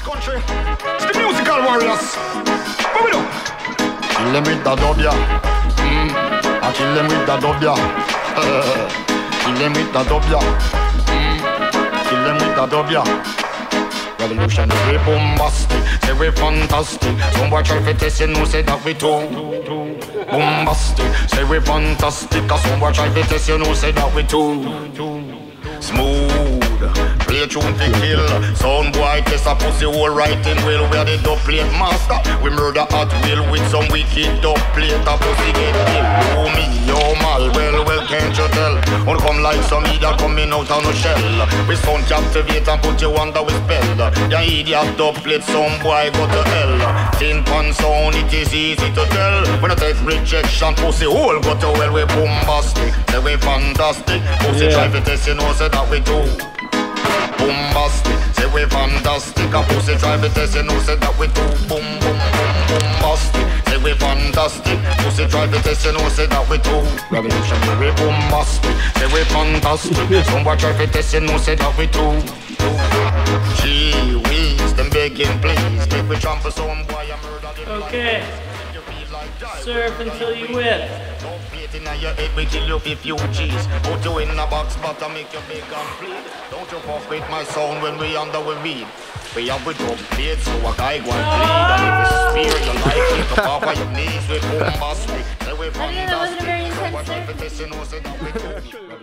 country. It's the musical warriors. Move it up. Kill them with the dub, yeah. I kill them with the dub, yeah. Kill them with the dub, yeah. Kill them with the dub, yeah. Revolutionary bombastic, say we fantastic. Some boy try to test you, know say that we too bombastic, say we fantastic. Cause some boy try to test you, know say that we too smooth. Play tune to kill. Sound boy test a pussy hole right in will. We are the dub plate master. We murder at will with some wicked dub plate. A pussy get killed. Oh me, oh mal, well, can't you tell? Won't come like some idiot coming out of no shell. We sound captivate and put you under with spell. Ya idiot dub plate, some boy go to hell. Tin pan sound, it is easy to tell. When I take rejection, pussy hole go to hell. We bombastic, say we fantastic. Pussy try to test, you know, say that we do bombastic, say we fantastic. A pussy try to test, you know, say that we do bombastic, say we fantastic. Pussy try to test, you know, say that we do revolutionary bombastic, say we fantastic. Somebody try to test, you know, say that we do. Gee whiz, them begging please, make we trample some boy and murder them. Okay. Surf until you whip. Don't beat in your head, we kill you if you cheese. Put you in a box, but I make you big and bleed. Don't you fuck with my sound when we under we read. We have with drum plate, so a guy go and bleed. And if you spear your life, take up off of your knees with bombastic. Say we fantastic. I didn't know that was a very intense surf.